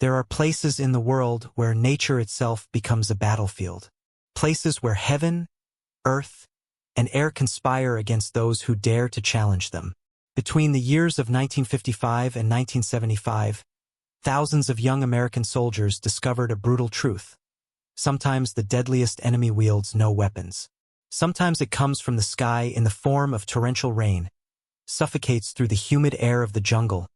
There are places in the world where nature itself becomes a battlefield. Places where heaven, earth, and air conspire against those who dare to challenge them. Between the years of 1955 and 1975, thousands of young American soldiers discovered a brutal truth. Sometimes the deadliest enemy wields no weapons. Sometimes it comes from the sky in the form of torrential rain, suffocates through the humid air of the jungle,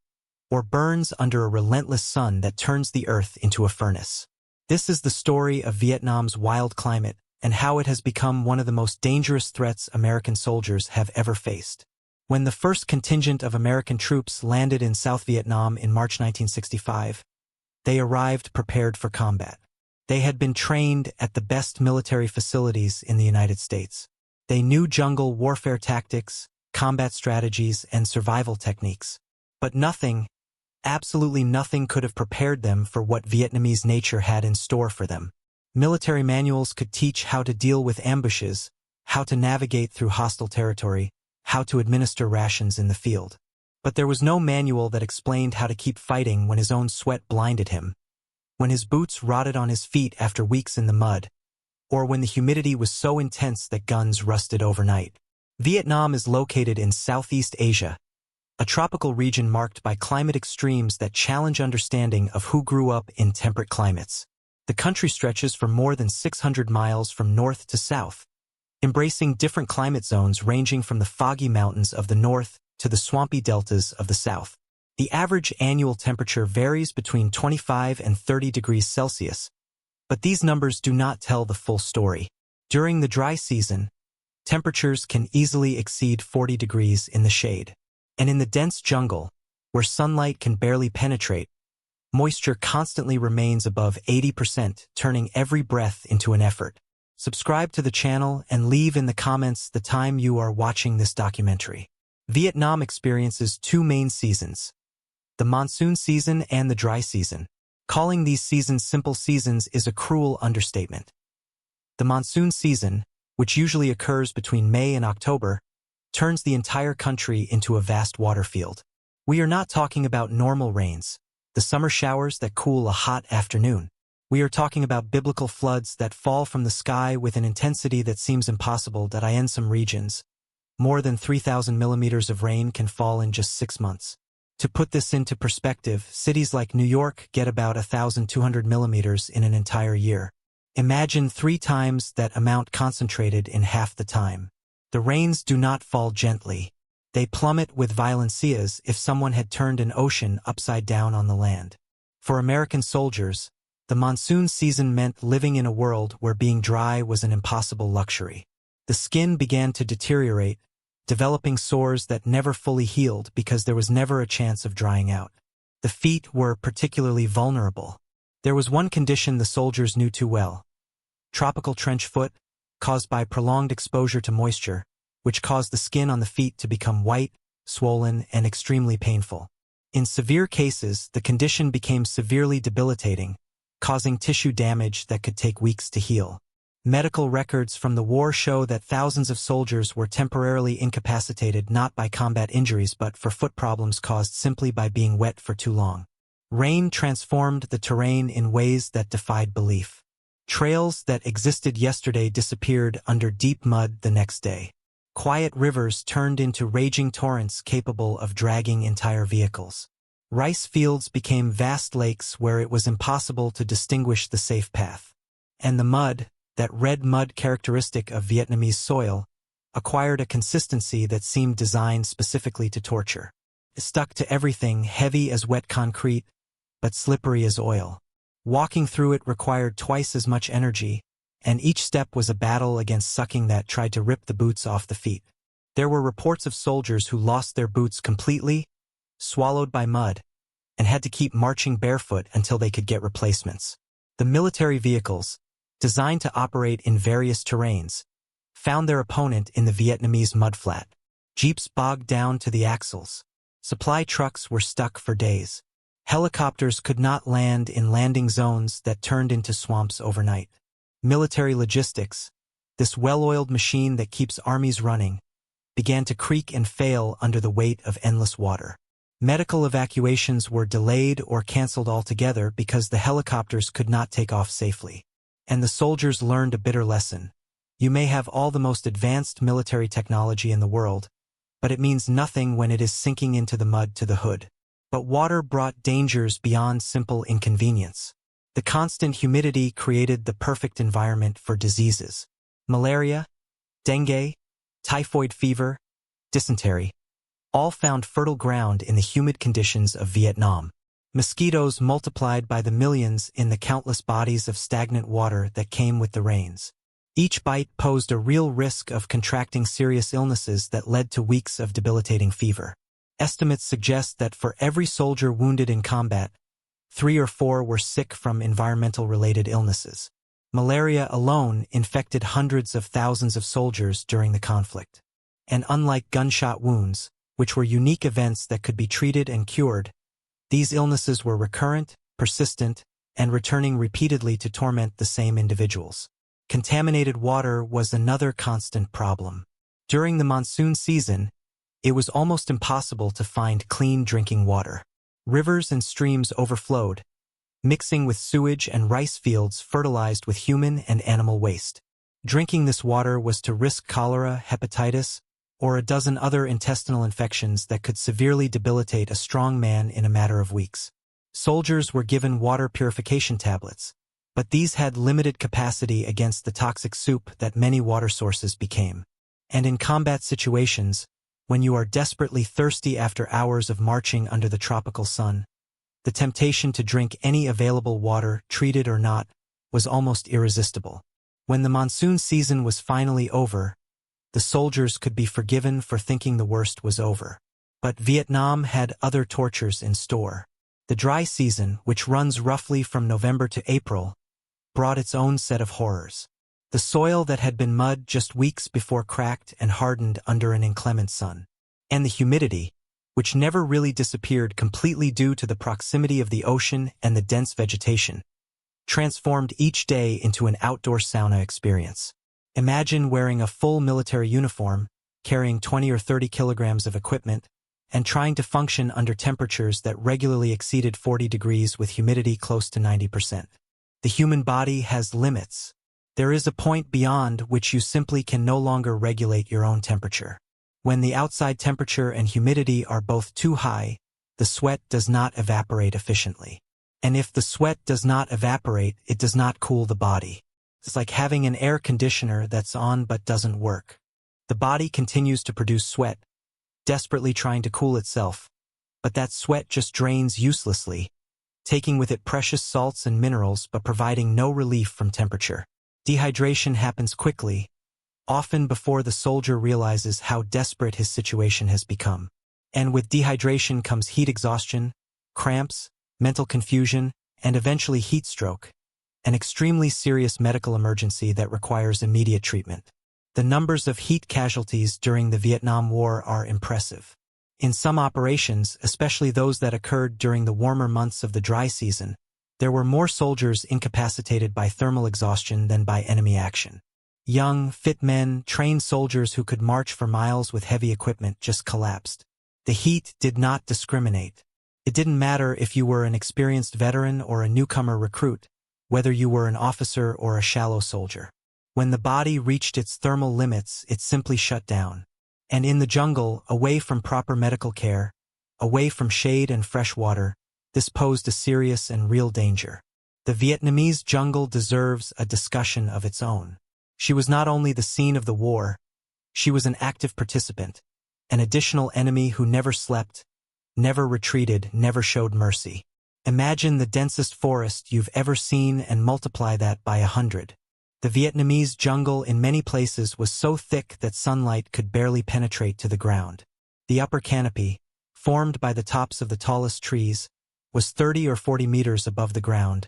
or burns under a relentless sun that turns the earth into a furnace. This is the story of Vietnam's wild climate and how it has become one of the most dangerous threats American soldiers have ever faced. When the first contingent of American troops landed in South Vietnam in March 1965, they arrived prepared for combat. They had been trained at the best military facilities in the United States. They knew jungle warfare tactics, combat strategies, and survival techniques. But nothing, absolutely nothing could have prepared them for what Vietnamese nature had in store for them. Military manuals could teach how to deal with ambushes, how to navigate through hostile territory, how to administer rations in the field. But there was no manual that explained how to keep fighting when his own sweat blinded him, when his boots rotted on his feet after weeks in the mud, or when the humidity was so intense that guns rusted overnight. Vietnam is located in Southeast Asia, a tropical region marked by climate extremes that challenge understanding of who grew up in temperate climates. The country stretches for more than 600 miles from north to south, embracing different climate zones ranging from the foggy mountains of the north to the swampy deltas of the south. The average annual temperature varies between 25 and 30 degrees Celsius, but these numbers do not tell the full story. During the dry season, temperatures can easily exceed 40 degrees in the shade. And in the dense jungle, where sunlight can barely penetrate, moisture constantly remains above 80%, turning every breath into an effort. Subscribe to the channel and leave in the comments the time you are watching this documentary. Vietnam experiences two main seasons, the monsoon season and the dry season. Calling these seasons simple seasons is a cruel understatement. The monsoon season, which usually occurs between May and October, turns the entire country into a vast water field. We are not talking about normal rains, the summer showers that cool a hot afternoon. We are talking about biblical floods that fall from the sky with an intensity that seems impossible. In some regions, more than 3,000 millimeters of rain can fall in just 6 months. To put this into perspective, cities like New York get about 1,200 millimeters in an entire year. Imagine 3 times that amount concentrated in half the time. The rains do not fall gently. They plummet with violence as if someone had turned an ocean upside down on the land. For American soldiers, the monsoon season meant living in a world where being dry was an impossible luxury. The skin began to deteriorate, developing sores that never fully healed because there was never a chance of drying out. The feet were particularly vulnerable. There was one condition the soldiers knew too well: tropical trench foot, caused by prolonged exposure to moisture, which caused the skin on the feet to become white, swollen, and extremely painful. In severe cases, the condition became severely debilitating, causing tissue damage that could take weeks to heal. Medical records from the war show that thousands of soldiers were temporarily incapacitated not by combat injuries but for foot problems caused simply by being wet for too long. Rain transformed the terrain in ways that defied belief. Trails that existed yesterday disappeared under deep mud the next day. Quiet rivers turned into raging torrents capable of dragging entire vehicles. Rice fields became vast lakes where it was impossible to distinguish the safe path. And the mud, that red mud characteristic of Vietnamese soil, acquired a consistency that seemed designed specifically to torture. It stuck to everything, heavy as wet concrete, but slippery as oil. Walking through it required twice as much energy, and each step was a battle against sucking that tried to rip the boots off the feet. There were reports of soldiers who lost their boots completely, swallowed by mud, and had to keep marching barefoot until they could get replacements. The military vehicles, designed to operate in various terrains, found their opponent in the Vietnamese mudflat. Jeeps bogged down to the axles. Supply trucks were stuck for days. Helicopters could not land in landing zones that turned into swamps overnight. Military logistics, this well-oiled machine that keeps armies running, began to creak and fail under the weight of endless water. Medical evacuations were delayed or canceled altogether because the helicopters could not take off safely. And the soldiers learned a bitter lesson. You may have all the most advanced military technology in the world, but it means nothing when it is sinking into the mud to the hood. But water brought dangers beyond simple inconvenience. The constant humidity created the perfect environment for diseases. Malaria, dengue, typhoid fever, dysentery, all found fertile ground in the humid conditions of Vietnam. Mosquitoes multiplied by the millions in the countless bodies of stagnant water that came with the rains. Each bite posed a real risk of contracting serious illnesses that led to weeks of debilitating fever. Estimates suggest that for every soldier wounded in combat, 3 or 4 were sick from environmental-related illnesses. Malaria alone infected hundreds of thousands of soldiers during the conflict. And unlike gunshot wounds, which were unique events that could be treated and cured, these illnesses were recurrent, persistent, and returning repeatedly to torment the same individuals. Contaminated water was another constant problem. During the monsoon season, it was almost impossible to find clean drinking water. Rivers and streams overflowed, mixing with sewage and rice fields fertilized with human and animal waste. Drinking this water was to risk cholera, hepatitis, or a dozen other intestinal infections that could severely debilitate a strong man in a matter of weeks. Soldiers were given water purification tablets, but these had limited capacity against the toxic soup that many water sources became. And in combat situations, when you are desperately thirsty after hours of marching under the tropical sun, the temptation to drink any available water, treated or not, was almost irresistible. When the monsoon season was finally over, the soldiers could be forgiven for thinking the worst was over. But Vietnam had other tortures in store. The dry season, which runs roughly from November to April, brought its own set of horrors. The soil that had been mud just weeks before cracked and hardened under an inclement sun. And the humidity, which never really disappeared completely due to the proximity of the ocean and the dense vegetation, transformed each day into an outdoor sauna experience. Imagine wearing a full military uniform, carrying 20 or 30 kilograms of equipment, and trying to function under temperatures that regularly exceeded 40 degrees with humidity close to 90%. The human body has limits. There is a point beyond which you simply can no longer regulate your own temperature. When the outside temperature and humidity are both too high, the sweat does not evaporate efficiently. And if the sweat does not evaporate, it does not cool the body. It's like having an air conditioner that's on but doesn't work. The body continues to produce sweat, desperately trying to cool itself, but that sweat just drains uselessly, taking with it precious salts and minerals but providing no relief from temperature. Dehydration happens quickly, often before the soldier realizes how desperate his situation has become. And with dehydration comes heat exhaustion, cramps, mental confusion, and eventually heat stroke, an extremely serious medical emergency that requires immediate treatment. The numbers of heat casualties during the Vietnam War are impressive. In some operations, especially those that occurred during the warmer months of the dry season, there were more soldiers incapacitated by thermal exhaustion than by enemy action. Young, fit men, trained soldiers who could march for miles with heavy equipment just collapsed. The heat did not discriminate. It didn't matter if you were an experienced veteran or a newcomer recruit, whether you were an officer or a shallow soldier. When the body reached its thermal limits, it simply shut down. And in the jungle, away from proper medical care, away from shade and fresh water, this posed a serious and real danger. The Vietnamese jungle deserves a discussion of its own. She was not only the scene of the war, she was an active participant, an additional enemy who never slept, never retreated, never showed mercy. Imagine the densest forest you've ever seen and multiply that by 100. The Vietnamese jungle in many places was so thick that sunlight could barely penetrate to the ground. The upper canopy, formed by the tops of the tallest trees, was 30 or 40 meters above the ground,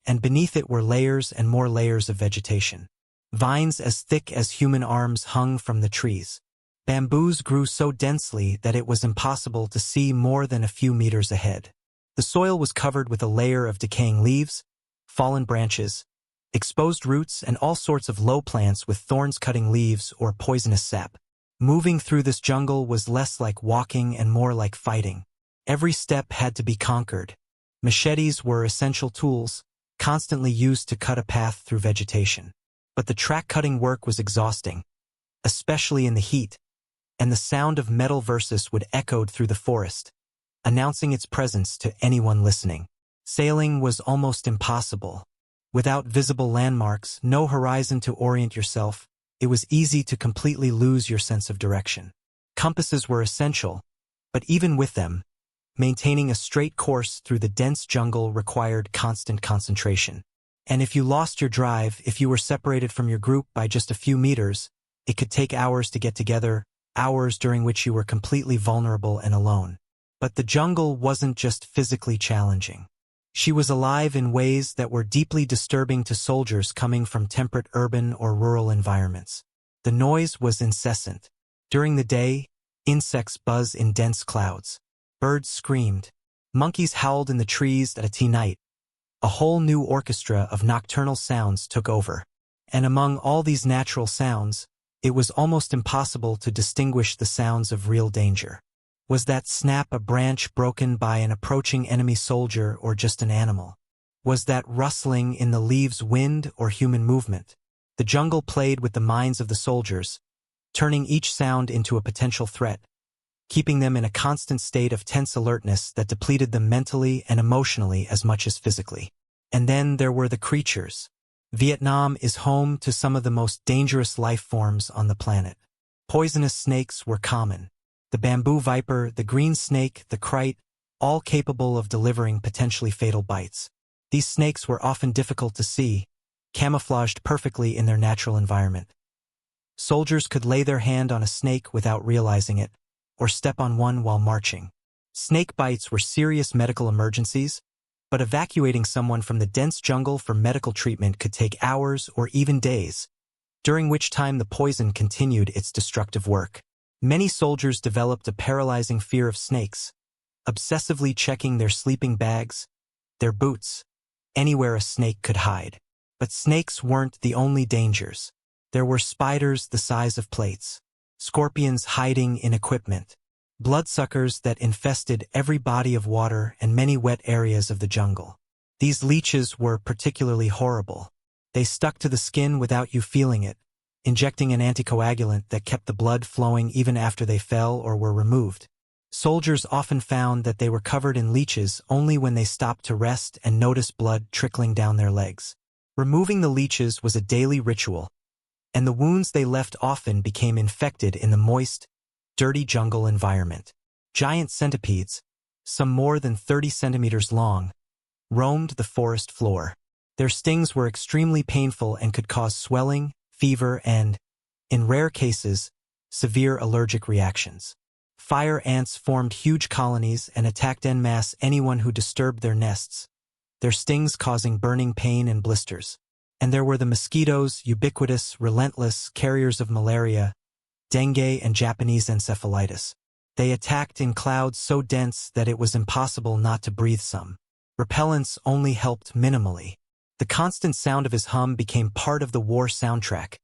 and beneath it were layers and more layers of vegetation. Vines as thick as human arms hung from the trees. Bamboos grew so densely that it was impossible to see more than a few meters ahead. The soil was covered with a layer of decaying leaves, fallen branches, exposed roots, and all sorts of low plants with thorns cutting leaves or poisonous sap. Moving through this jungle was less like walking and more like fighting. Every step had to be conquered. Machetes were essential tools, constantly used to cut a path through vegetation. But the track-cutting work was exhausting, especially in the heat, and the sound of metal versus would echoed through the forest, announcing its presence to anyone listening. Sailing was almost impossible. Without visible landmarks, no horizon to orient yourself, it was easy to completely lose your sense of direction. Compasses were essential, but even with them, maintaining a straight course through the dense jungle required constant concentration. And if you lost your drive, if you were separated from your group by just a few meters, it could take hours to get together, hours during which you were completely vulnerable and alone. But the jungle wasn't just physically challenging. She was alive in ways that were deeply disturbing to soldiers coming from temperate urban or rural environments. The noise was incessant. During the day, insects buzzed in dense clouds. Birds screamed. Monkeys howled in the trees at night. A whole new orchestra of nocturnal sounds took over. And among all these natural sounds, it was almost impossible to distinguish the sounds of real danger. Was that snap a branch broken by an approaching enemy soldier or just an animal? Was that rustling in the leaves wind or human movement? The jungle played with the minds of the soldiers, turning each sound into a potential threat, keeping them in a constant state of tense alertness that depleted them mentally and emotionally as much as physically. And then there were the creatures. Vietnam is home to some of the most dangerous life forms on the planet. Poisonous snakes were common. The bamboo viper, the green snake, the kite, all capable of delivering potentially fatal bites. These snakes were often difficult to see, camouflaged perfectly in their natural environment. Soldiers could lay their hand on a snake without realizing it, or step on one while marching. Snake bites were serious medical emergencies, but evacuating someone from the dense jungle for medical treatment could take hours or even days, during which time the poison continued its destructive work. Many soldiers developed a paralyzing fear of snakes, obsessively checking their sleeping bags, their boots, anywhere a snake could hide. But snakes weren't the only dangers. There were spiders the size of plates, scorpions hiding in equipment, bloodsuckers that infested every body of water and many wet areas of the jungle. These leeches were particularly horrible. They stuck to the skin without you feeling it, injecting an anticoagulant that kept the blood flowing even after they fell or were removed. Soldiers often found that they were covered in leeches only when they stopped to rest and noticed blood trickling down their legs. Removing the leeches was a daily ritual, and the wounds they left often became infected in the moist, dirty jungle environment. Giant centipedes, some more than 30 centimeters long, roamed the forest floor. Their stings were extremely painful and could cause swelling, fever, and, in rare cases, severe allergic reactions. Fire ants formed huge colonies and attacked en masse anyone who disturbed their nests, their stings causing burning pain and blisters. And there were the mosquitoes, ubiquitous, relentless, carriers of malaria, dengue, and Japanese encephalitis. They attacked in clouds so dense that it was impossible not to breathe some. Repellents only helped minimally. The constant sound of his hum became part of the war soundtrack,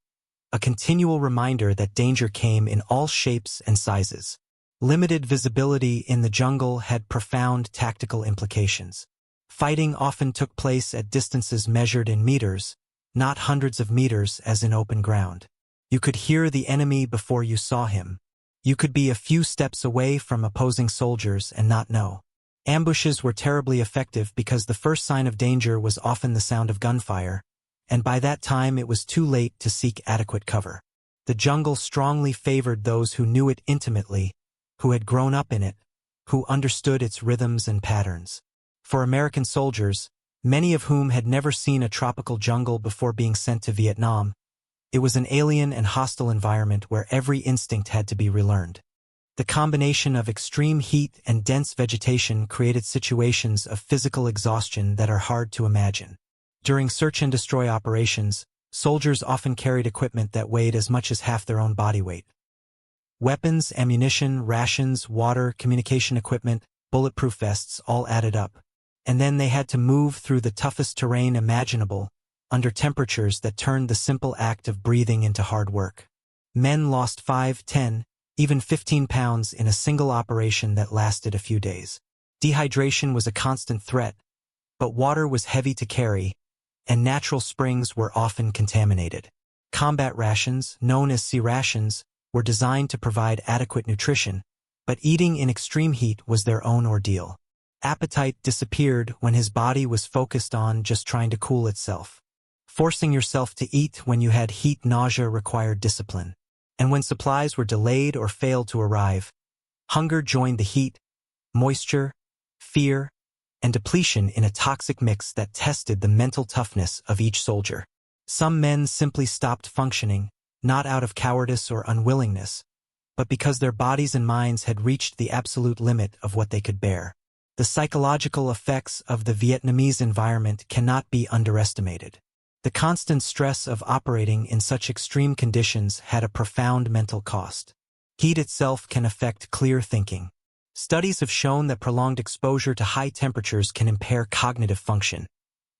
a continual reminder that danger came in all shapes and sizes. Limited visibility in the jungle had profound tactical implications. Fighting often took place at distances measured in meters, not hundreds of meters as in open ground. You could hear the enemy before you saw him. You could be a few steps away from opposing soldiers and not know. Ambushes were terribly effective because the first sign of danger was often the sound of gunfire, and by that time it was too late to seek adequate cover. The jungle strongly favored those who knew it intimately, who had grown up in it, who understood its rhythms and patterns. For American soldiers, many of whom had never seen a tropical jungle before being sent to Vietnam, it was an alien and hostile environment where every instinct had to be relearned. The combination of extreme heat and dense vegetation created situations of physical exhaustion that are hard to imagine. During search and destroy operations, soldiers often carried equipment that weighed as much as half their own body weight. Weapons, ammunition, rations, water, communication equipment, bulletproof vests all added up. And then they had to move through the toughest terrain imaginable, under temperatures that turned the simple act of breathing into hard work. Men lost 5, 10, even 15 pounds in a single operation that lasted a few days. Dehydration was a constant threat, but water was heavy to carry, and natural springs were often contaminated. Combat rations, known as sea rations, were designed to provide adequate nutrition, but eating in extreme heat was their own ordeal. Appetite disappeared when his body was focused on just trying to cool itself. Forcing yourself to eat when you had heat nausea required discipline. And when supplies were delayed or failed to arrive, hunger joined the heat, moisture, fear, and depletion in a toxic mix that tested the mental toughness of each soldier. Some men simply stopped functioning, not out of cowardice or unwillingness, but because their bodies and minds had reached the absolute limit of what they could bear. The psychological effects of the Vietnamese environment cannot be underestimated. The constant stress of operating in such extreme conditions had a profound mental cost. Heat itself can affect clear thinking. Studies have shown that prolonged exposure to high temperatures can impair cognitive function,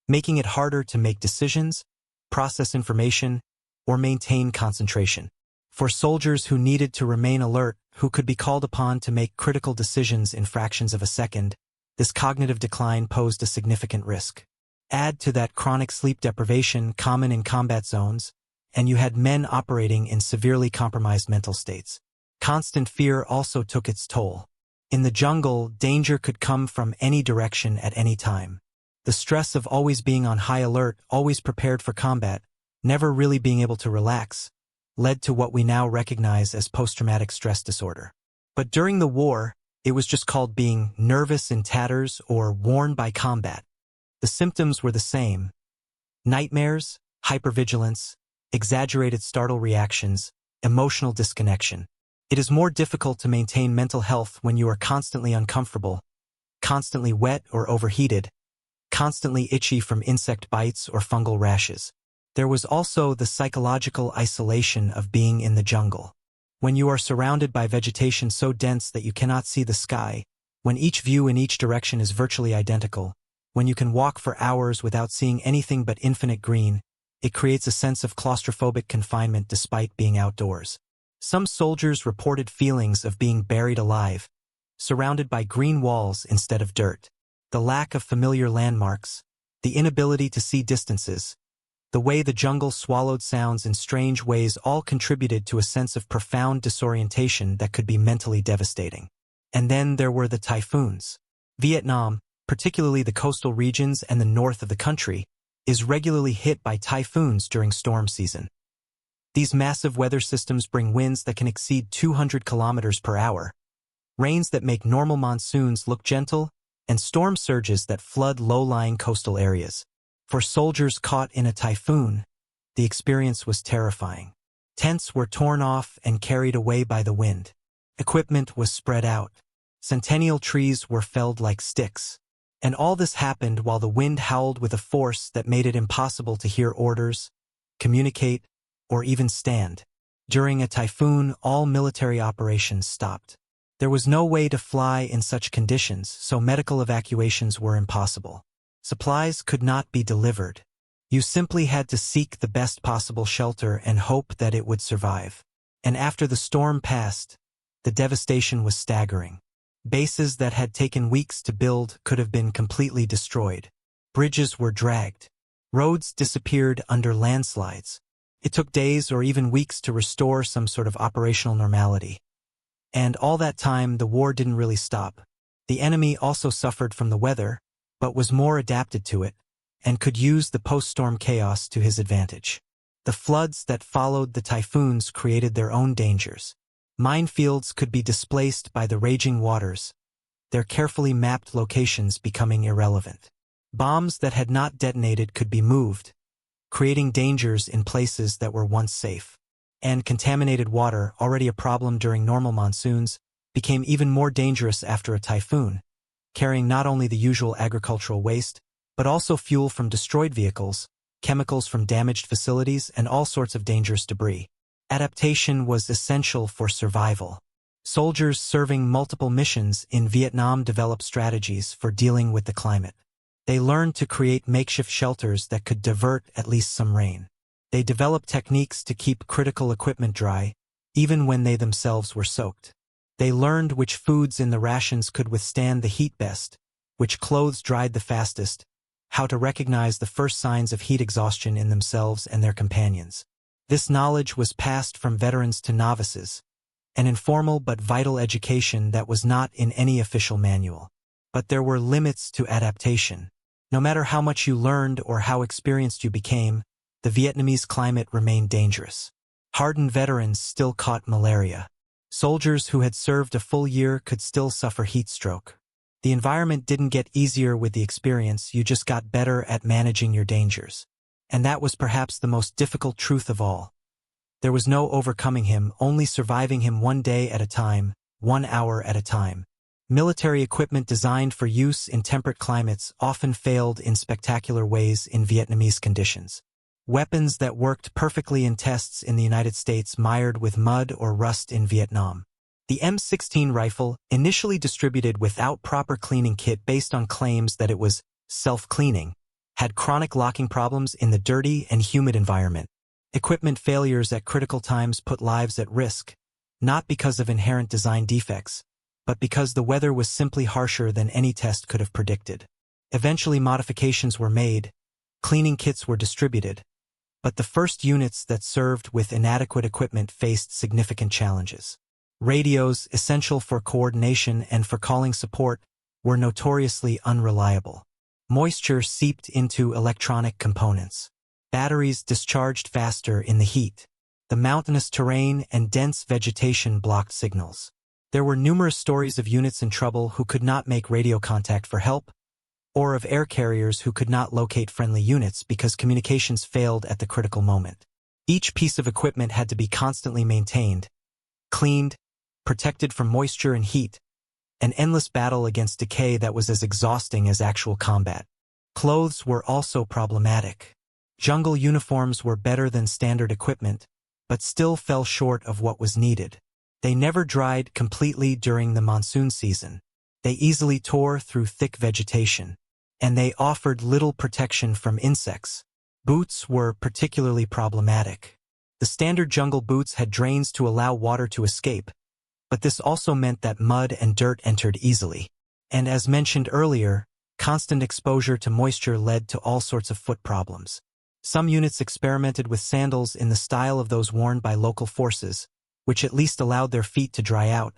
making it harder to make decisions, process information, or maintain concentration. For soldiers who needed to remain alert, who could be called upon to make critical decisions in fractions of a second, this cognitive decline posed a significant risk. Add to that chronic sleep deprivation common in combat zones, and you had men operating in severely compromised mental states. Constant fear also took its toll. In the jungle, danger could come from any direction at any time. The stress of always being on high alert, always prepared for combat, never really being able to relax, led to what we now recognize as post-traumatic stress disorder. But during the war, it was just called being nervous in tatters or worn by combat. The symptoms were the same: nightmares, hypervigilance, exaggerated startle reactions, emotional disconnection. It is more difficult to maintain mental health when you are constantly uncomfortable, constantly wet or overheated, constantly itchy from insect bites or fungal rashes. There was also the psychological isolation of being in the jungle. When you are surrounded by vegetation so dense that you cannot see the sky, when each view in each direction is virtually identical, when you can walk for hours without seeing anything but infinite green, it creates a sense of claustrophobic confinement despite being outdoors. Some soldiers reported feelings of being buried alive, surrounded by green walls instead of dirt. The lack of familiar landmarks, the inability to see distances, the way the jungle swallowed sounds in strange ways all contributed to a sense of profound disorientation that could be mentally devastating. And then there were the typhoons. Vietnam, particularly the coastal regions and the north of the country, is regularly hit by typhoons during storm season. These massive weather systems bring winds that can exceed 200 kilometers per hour, rains that make normal monsoons look gentle, and storm surges that flood low-lying coastal areas. For soldiers caught in a typhoon, the experience was terrifying. Tents were torn off and carried away by the wind. Equipment was spread out. Centennial trees were felled like sticks. And all this happened while the wind howled with a force that made it impossible to hear orders, communicate, or even stand. During a typhoon, all military operations stopped. There was no way to fly in such conditions, so medical evacuations were impossible. Supplies could not be delivered. You simply had to seek the best possible shelter and hope that it would survive. And after the storm passed, the devastation was staggering. Bases that had taken weeks to build could have been completely destroyed. Bridges were dragged. Roads disappeared under landslides. It took days or even weeks to restore some sort of operational normality. And all that time, the war didn't really stop. The enemy also suffered from the weather, but was more adapted to it, and could use the post-storm chaos to his advantage. The floods that followed the typhoons created their own dangers. Minefields could be displaced by the raging waters, their carefully mapped locations becoming irrelevant. Bombs that had not detonated could be moved, creating dangers in places that were once safe. And contaminated water, already a problem during normal monsoons, became even more dangerous after a typhoon, carrying not only the usual agricultural waste, but also fuel from destroyed vehicles, chemicals from damaged facilities, and all sorts of dangerous debris. Adaptation was essential for survival. Soldiers serving multiple missions in Vietnam developed strategies for dealing with the climate. They learned to create makeshift shelters that could divert at least some rain. They developed techniques to keep critical equipment dry, even when they themselves were soaked. They learned which foods in the rations could withstand the heat best, which clothes dried the fastest, how to recognize the first signs of heat exhaustion in themselves and their companions. This knowledge was passed from veterans to novices, an informal but vital education that was not in any official manual. But there were limits to adaptation. No matter how much you learned or how experienced you became, the Vietnamese climate remained dangerous. Hardened veterans still caught malaria. Soldiers who had served a full year could still suffer heat stroke. The environment didn't get easier with the experience, you just got better at managing your dangers. And that was perhaps the most difficult truth of all. There was no overcoming him, only surviving him one day at a time, 1 hour at a time. Military equipment designed for use in temperate climates often failed in spectacular ways in Vietnamese conditions. Weapons that worked perfectly in tests in the United States mired with mud or rust in Vietnam. The M16 rifle, initially distributed without proper cleaning kit based on claims that it was self-cleaning, had chronic locking problems in the dirty and humid environment. Equipment failures at critical times put lives at risk, not because of inherent design defects, but because the weather was simply harsher than any test could have predicted. Eventually modifications were made, cleaning kits were distributed, but the first units that served with inadequate equipment faced significant challenges. Radios, essential for coordination and for calling support, were notoriously unreliable. Moisture seeped into electronic components. Batteries discharged faster in the heat. The mountainous terrain and dense vegetation blocked signals. There were numerous stories of units in trouble who could not make radio contact for help, or of air carriers who could not locate friendly units because communications failed at the critical moment. Each piece of equipment had to be constantly maintained, cleaned, protected from moisture and heat, an endless battle against decay that was as exhausting as actual combat. Clothes were also problematic. Jungle uniforms were better than standard equipment, but still fell short of what was needed. They never dried completely during the monsoon season. They easily tore through thick vegetation, and they offered little protection from insects. Boots were particularly problematic. The standard jungle boots had drains to allow water to escape, but this also meant that mud and dirt entered easily. And as mentioned earlier, constant exposure to moisture led to all sorts of foot problems. Some units experimented with sandals in the style of those worn by local forces, which at least allowed their feet to dry out,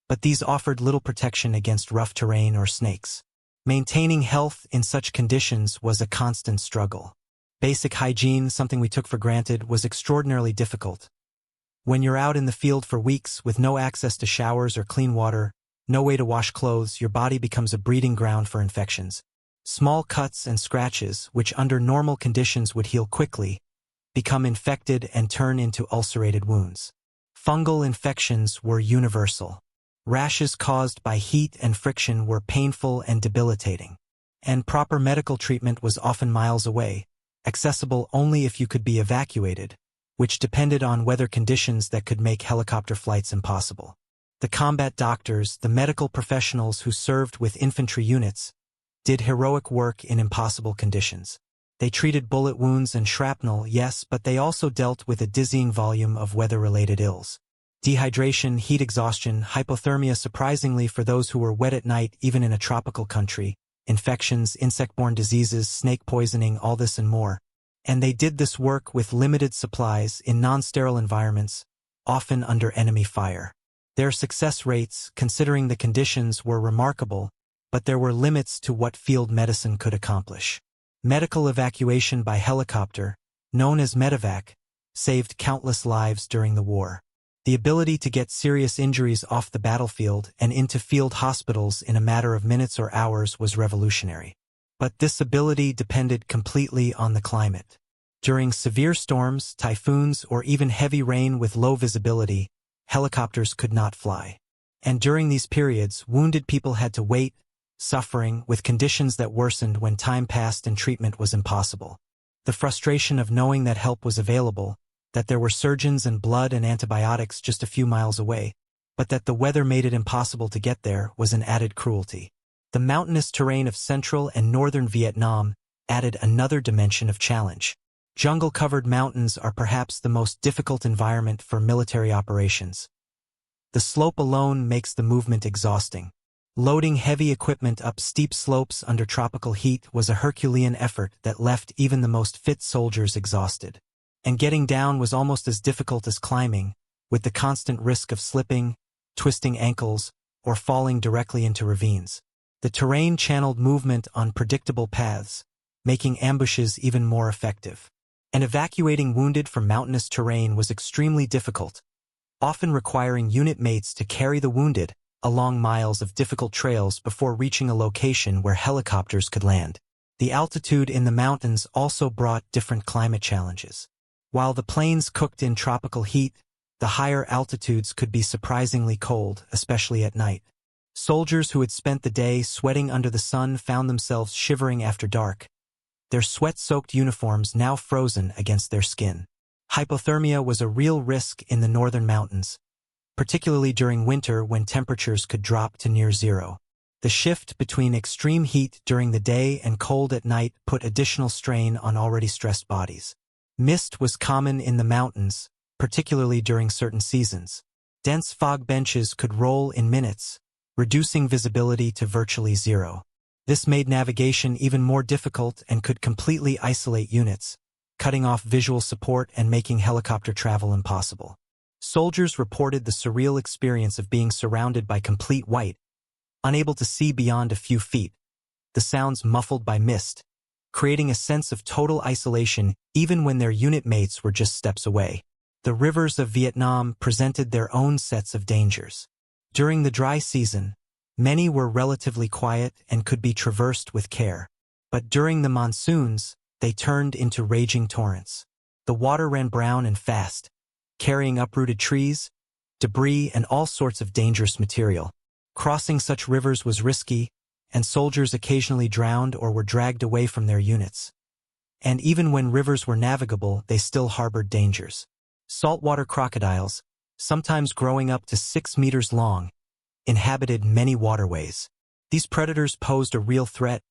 but these offered little protection against rough terrain or snakes. Maintaining health in such conditions was a constant struggle. Basic hygiene, something we took for granted, was extraordinarily difficult. When you're out in the field for weeks with no access to showers or clean water, no way to wash clothes, your body becomes a breeding ground for infections. Small cuts and scratches, which under normal conditions would heal quickly, become infected and turn into ulcerated wounds. Fungal infections were universal. Rashes caused by heat and friction were painful and debilitating. And proper medical treatment was often miles away, accessible only if you could be evacuated, which depended on weather conditions that could make helicopter flights impossible. The combat doctors, the medical professionals who served with infantry units, did heroic work in impossible conditions. They treated bullet wounds and shrapnel, yes, but they also dealt with a dizzying volume of weather-related ills. Dehydration, heat exhaustion, hypothermia, surprisingly for those who were wet at night even in a tropical country, infections, insect-borne diseases, snake poisoning, all this and more. And they did this work with limited supplies in non-sterile environments, often under enemy fire. Their success rates, considering the conditions, were remarkable, but there were limits to what field medicine could accomplish. Medical evacuation by helicopter, known as medevac, saved countless lives during the war. The ability to get serious injuries off the battlefield and into field hospitals in a matter of minutes or hours was revolutionary. But this ability depended completely on the climate. During severe storms, typhoons, or even heavy rain with low visibility, helicopters could not fly. And during these periods, wounded people had to wait, suffering, with conditions that worsened when time passed and treatment was impossible. The frustration of knowing that help was available, that there were surgeons and blood and antibiotics just a few miles away, but that the weather made it impossible to get there, was an added cruelty. The mountainous terrain of central and northern Vietnam added another dimension of challenge. Jungle-covered mountains are perhaps the most difficult environment for military operations. The slope alone makes the movement exhausting. Loading heavy equipment up steep slopes under tropical heat was a Herculean effort that left even the most fit soldiers exhausted. And getting down was almost as difficult as climbing, with the constant risk of slipping, twisting ankles, or falling directly into ravines. The terrain channeled movement on predictable paths, making ambushes even more effective. And evacuating wounded from mountainous terrain was extremely difficult, often requiring unit mates to carry the wounded along miles of difficult trails before reaching a location where helicopters could land. The altitude in the mountains also brought different climate challenges. While the plains cooked in tropical heat, the higher altitudes could be surprisingly cold, especially at night. Soldiers who had spent the day sweating under the sun found themselves shivering after dark, their sweat-soaked uniforms now frozen against their skin. Hypothermia was a real risk in the northern mountains, particularly during winter when temperatures could drop to near zero. The shift between extreme heat during the day and cold at night put additional strain on already stressed bodies. Mist was common in the mountains, particularly during certain seasons. Dense fog benches could roll in minutes, reducing visibility to virtually zero. This made navigation even more difficult and could completely isolate units, cutting off visual support and making helicopter travel impossible. Soldiers reported the surreal experience of being surrounded by complete white, unable to see beyond a few feet, the sounds muffled by mist, creating a sense of total isolation even when their unit mates were just steps away. The rivers of Vietnam presented their own sets of dangers. During the dry season, many were relatively quiet and could be traversed with care. But during the monsoons, they turned into raging torrents. The water ran brown and fast, carrying uprooted trees, debris, and all sorts of dangerous material. Crossing such rivers was risky, and soldiers occasionally drowned or were dragged away from their units. And even when rivers were navigable, they still harbored dangers. Saltwater crocodiles, sometimes growing up to 6 meters long, inhabited many waterways. These predators posed a real threat,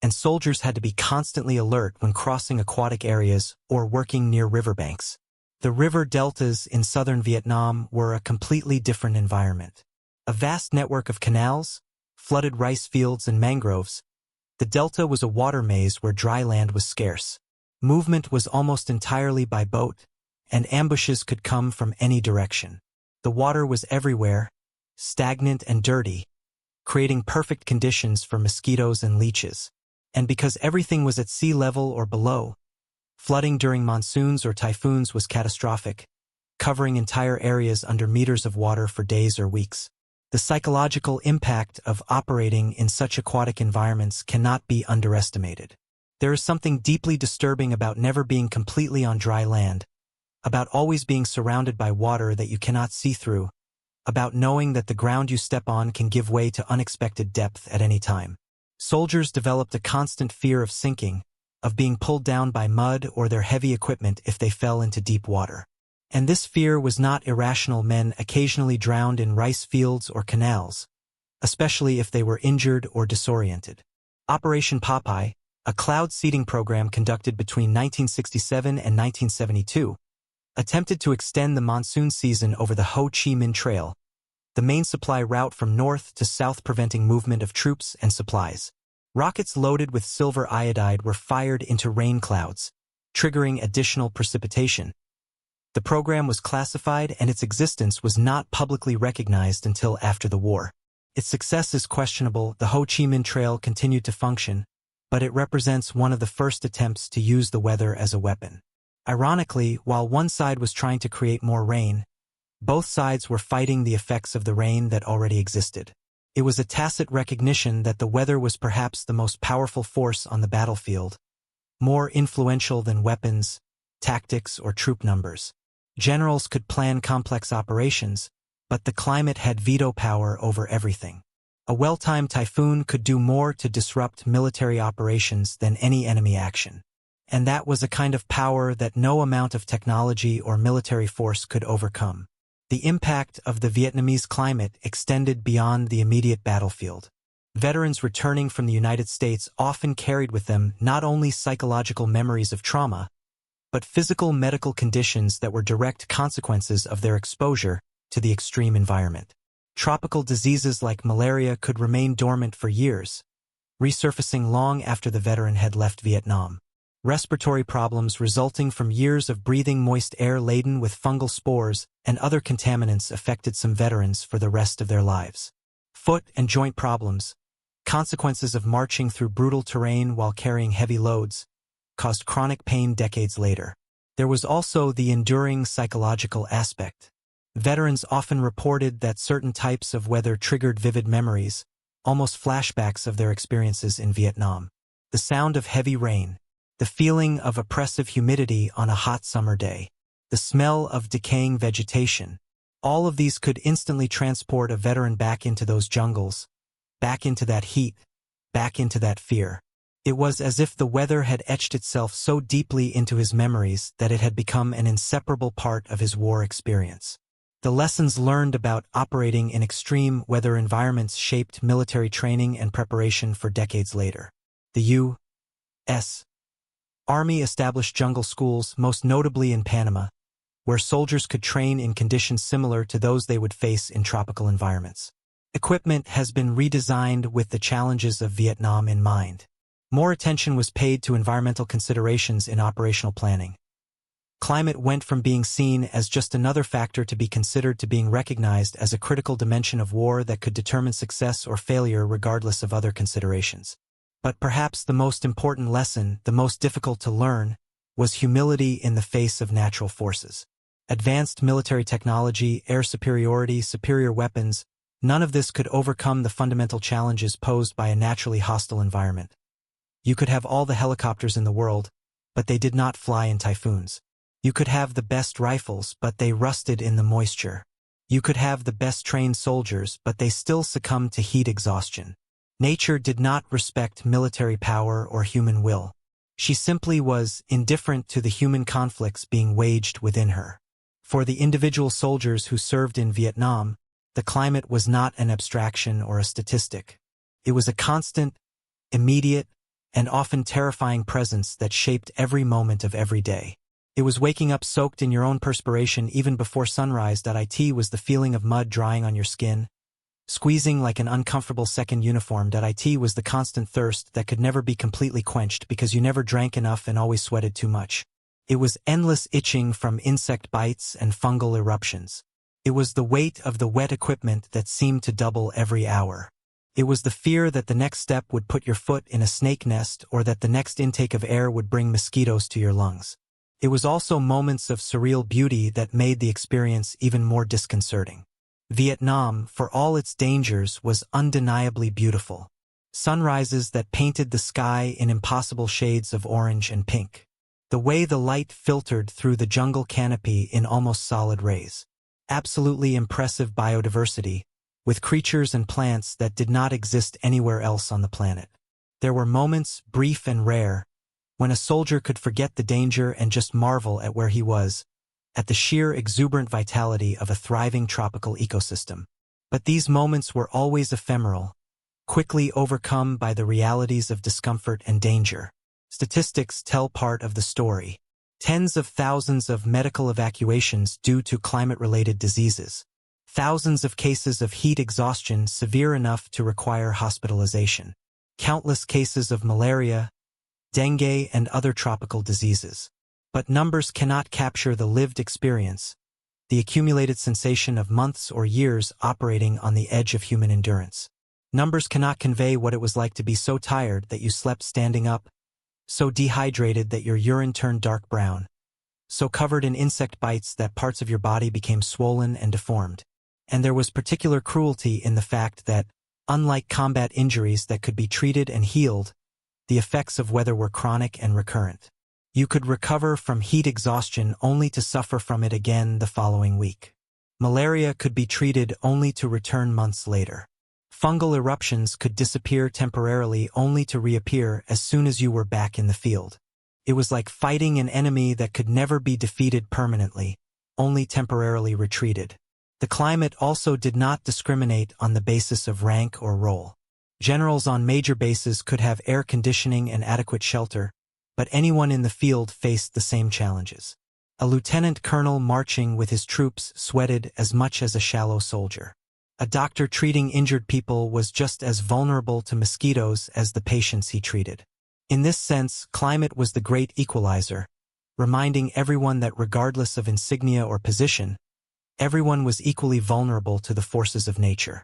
and soldiers had to be constantly alert when crossing aquatic areas or working near riverbanks. The river deltas in southern Vietnam were a completely different environment. A vast network of canals, flooded rice fields, and mangroves, the delta was a water maze where dry land was scarce. Movement was almost entirely by boat, and ambushes could come from any direction. The water was everywhere, stagnant and dirty, creating perfect conditions for mosquitoes and leeches. And because everything was at sea level or below, flooding during monsoons or typhoons was catastrophic, covering entire areas under meters of water for days or weeks. The psychological impact of operating in such aquatic environments cannot be underestimated. There is something deeply disturbing about never being completely on dry land, about always being surrounded by water that you cannot see through, about knowing that the ground you step on can give way to unexpected depth at any time. Soldiers developed a constant fear of sinking, of being pulled down by mud or their heavy equipment if they fell into deep water. And this fear was not irrational. Men occasionally drowned in rice fields or canals, especially if they were injured or disoriented. Operation Popeye, a cloud seeding program conducted between 1967 and 1972, attempted to extend the monsoon season over the Ho Chi Minh Trail, the main supply route from north to south, preventing movement of troops and supplies. Rockets loaded with silver iodide were fired into rain clouds, triggering additional precipitation. The program was classified and its existence was not publicly recognized until after the war. Its success is questionable. The Ho Chi Minh Trail continued to function, but it represents one of the first attempts to use the weather as a weapon. Ironically, while one side was trying to create more rain, both sides were fighting the effects of the rain that already existed. It was a tacit recognition that the weather was perhaps the most powerful force on the battlefield, more influential than weapons, tactics, or troop numbers. Generals could plan complex operations, but the climate had veto power over everything. A well-timed typhoon could do more to disrupt military operations than any enemy action. And that was a kind of power that no amount of technology or military force could overcome. The impact of the Vietnamese climate extended beyond the immediate battlefield. Veterans returning from the United States often carried with them not only psychological memories of trauma, but physical medical conditions that were direct consequences of their exposure to the extreme environment. Tropical diseases like malaria could remain dormant for years, resurfacing long after the veteran had left Vietnam. Respiratory problems resulting from years of breathing moist air laden with fungal spores and other contaminants affected some veterans for the rest of their lives. Foot and joint problems, consequences of marching through brutal terrain while carrying heavy loads, caused chronic pain decades later. There was also the enduring psychological aspect. Veterans often reported that certain types of weather triggered vivid memories, almost flashbacks of their experiences in Vietnam. The sound of heavy rain, the feeling of oppressive humidity on a hot summer day, the smell of decaying vegetation, all of these could instantly transport a veteran back into those jungles, back into that heat, back into that fear. It was as if the weather had etched itself so deeply into his memories that it had become an inseparable part of his war experience. The lessons learned about operating in extreme weather environments shaped military training and preparation for decades later. The U.S. Army established jungle schools, most notably in Panama, where soldiers could train in conditions similar to those they would face in tropical environments. Equipment has been redesigned with the challenges of Vietnam in mind. More attention was paid to environmental considerations in operational planning. Climate went from being seen as just another factor to be considered to being recognized as a critical dimension of war that could determine success or failure regardless of other considerations. But perhaps the most important lesson, the most difficult to learn, was humility in the face of natural forces. Advanced military technology, air superiority, superior weapons, none of this could overcome the fundamental challenges posed by a naturally hostile environment. You could have all the helicopters in the world, but they did not fly in typhoons. You could have the best rifles, but they rusted in the moisture. You could have the best trained soldiers, but they still succumbed to heat exhaustion. Nature did not respect military power or human will. She simply was indifferent to the human conflicts being waged within her. For the individual soldiers who served in Vietnam, the climate was not an abstraction or a statistic. It was a constant, immediate, and often terrifying presence that shaped every moment of every day. It was waking up soaked in your own perspiration even before sunrise. It was the feeling of mud drying on your skin, squeezing like an uncomfortable second uniform. It was the constant thirst that could never be completely quenched because you never drank enough and always sweated too much. It was endless itching from insect bites and fungal eruptions. It was the weight of the wet equipment that seemed to double every hour. It was the fear that the next step would put your foot in a snake nest or that the next intake of air would bring mosquitoes to your lungs. It was also moments of surreal beauty that made the experience even more disconcerting. Vietnam, for all its dangers, was undeniably beautiful. Sunrises that painted the sky in impossible shades of orange and pink. The way the light filtered through the jungle canopy in almost solid rays. Absolutely impressive biodiversity, with creatures and plants that did not exist anywhere else on the planet. There were moments, brief and rare, when a soldier could forget the danger and just marvel at where he was, at the sheer exuberant vitality of a thriving tropical ecosystem. But these moments were always ephemeral, quickly overcome by the realities of discomfort and danger. Statistics tell part of the story. Tens of thousands of medical evacuations due to climate-related diseases. Thousands of cases of heat exhaustion severe enough to require hospitalization. Countless cases of malaria, dengue, and other tropical diseases. But numbers cannot capture the lived experience, the accumulated sensation of months or years operating on the edge of human endurance. Numbers cannot convey what it was like to be so tired that you slept standing up, so dehydrated that your urine turned dark brown, so covered in insect bites that parts of your body became swollen and deformed. And there was particular cruelty in the fact that, unlike combat injuries that could be treated and healed, the effects of weather were chronic and recurrent. You could recover from heat exhaustion only to suffer from it again the following week. Malaria could be treated only to return months later. Fungal eruptions could disappear temporarily only to reappear as soon as you were back in the field. It was like fighting an enemy that could never be defeated permanently, only temporarily retreated. The climate also did not discriminate on the basis of rank or role. Generals on major bases could have air conditioning and adequate shelter, but anyone in the field faced the same challenges. A lieutenant colonel marching with his troops sweated as much as a shallow soldier. A doctor treating injured people was just as vulnerable to mosquitoes as the patients he treated. In this sense, climate was the great equalizer, reminding everyone that regardless of insignia or position, everyone was equally vulnerable to the forces of nature.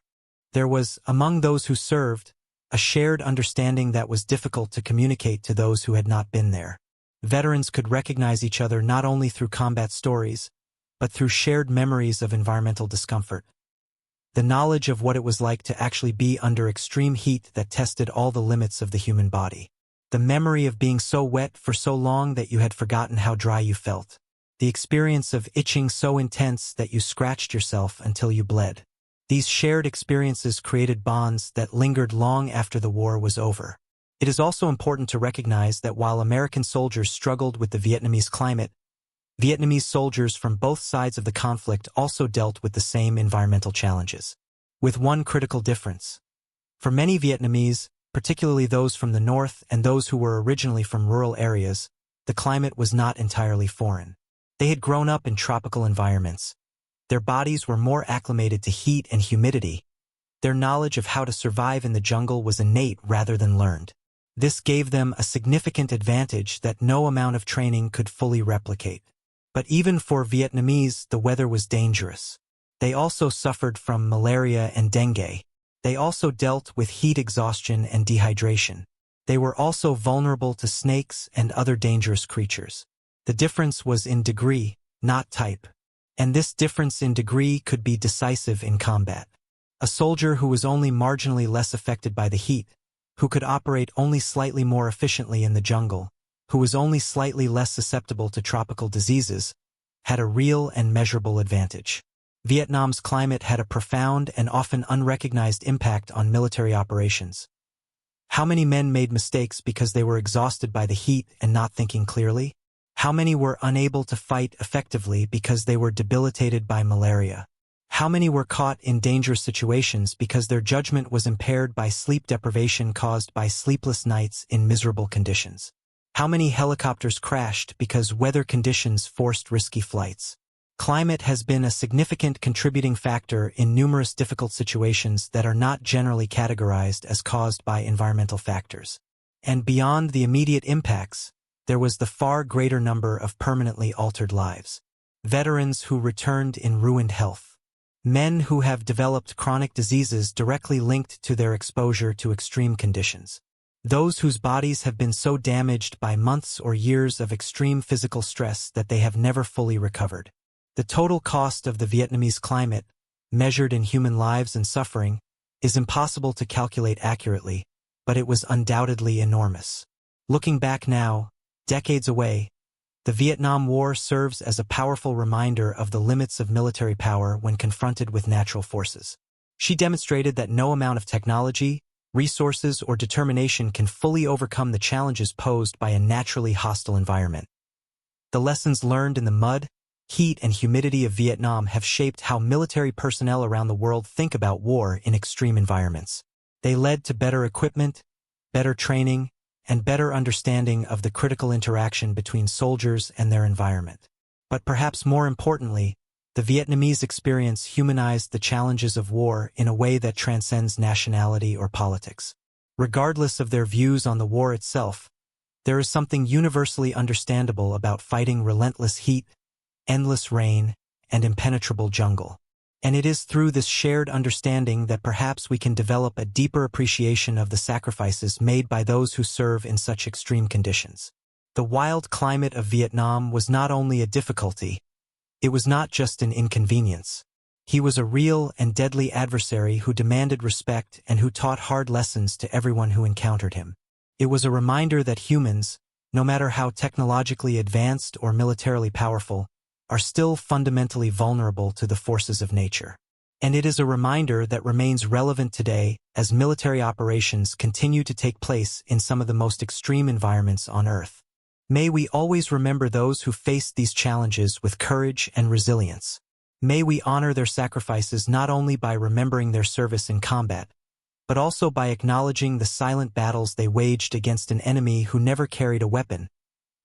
There was, among those who served, a shared understanding that was difficult to communicate to those who had not been there. Veterans could recognize each other not only through combat stories, but through shared memories of environmental discomfort. The knowledge of what it was like to actually be under extreme heat that tested all the limits of the human body. The memory of being so wet for so long that you had forgotten how dry you felt. The experience of itching so intense that you scratched yourself until you bled. These shared experiences created bonds that lingered long after the war was over. It is also important to recognize that while American soldiers struggled with the Vietnamese climate, Vietnamese soldiers from both sides of the conflict also dealt with the same environmental challenges. With one critical difference. For many Vietnamese, particularly those from the north and those who were originally from rural areas, the climate was not entirely foreign. They had grown up in tropical environments. Their bodies were more acclimated to heat and humidity. Their knowledge of how to survive in the jungle was innate rather than learned. This gave them a significant advantage that no amount of training could fully replicate. But even for Vietnamese, the weather was dangerous. They also suffered from malaria and dengue. They also dealt with heat exhaustion and dehydration. They were also vulnerable to snakes and other dangerous creatures. The difference was in degree, not type. And this difference in degree could be decisive in combat. A soldier who was only marginally less affected by the heat, who could operate only slightly more efficiently in the jungle, who was only slightly less susceptible to tropical diseases, had a real and measurable advantage. Vietnam's climate had a profound and often unrecognized impact on military operations. How many men made mistakes because they were exhausted by the heat and not thinking clearly? How many were unable to fight effectively because they were debilitated by malaria? How many were caught in dangerous situations because their judgment was impaired by sleep deprivation caused by sleepless nights in miserable conditions? How many helicopters crashed because weather conditions forced risky flights? Climate has been a significant contributing factor in numerous difficult situations that are not generally categorized as caused by environmental factors. And beyond the immediate impacts, there was the far greater number of permanently altered lives. Veterans who returned in ruined health. Men who have developed chronic diseases directly linked to their exposure to extreme conditions. Those whose bodies have been so damaged by months or years of extreme physical stress that they have never fully recovered. The total cost of the Vietnamese climate, measured in human lives and suffering, is impossible to calculate accurately, but it was undoubtedly enormous. Looking back now, decades away, the Vietnam War serves as a powerful reminder of the limits of military power when confronted with natural forces. She demonstrated that no amount of technology, resources, or determination can fully overcome the challenges posed by a naturally hostile environment. The lessons learned in the mud, heat, and humidity of Vietnam have shaped how military personnel around the world think about war in extreme environments. They led to better equipment, better training, and better understanding of the critical interaction between soldiers and their environment. But perhaps more importantly, the Vietnamese experience humanized the challenges of war in a way that transcends nationality or politics. Regardless of their views on the war itself, there is something universally understandable about fighting relentless heat, endless rain, and impenetrable jungle. And it is through this shared understanding that perhaps we can develop a deeper appreciation of the sacrifices made by those who serve in such extreme conditions. The wild climate of Vietnam was not only a difficulty, it was not just an inconvenience. He was a real and deadly adversary who demanded respect and who taught hard lessons to everyone who encountered him. It was a reminder that humans, no matter how technologically advanced or militarily powerful, are still fundamentally vulnerable to the forces of nature. And it is a reminder that remains relevant today as military operations continue to take place in some of the most extreme environments on Earth. May we always remember those who faced these challenges with courage and resilience. May we honor their sacrifices not only by remembering their service in combat, but also by acknowledging the silent battles they waged against an enemy who never carried a weapon,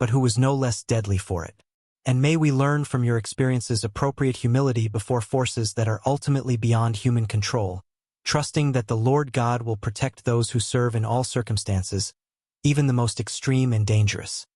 but who was no less deadly for it. And may we learn from your experiences appropriate humility before forces that are ultimately beyond human control, trusting that the Lord God will protect those who serve in all circumstances, even the most extreme and dangerous.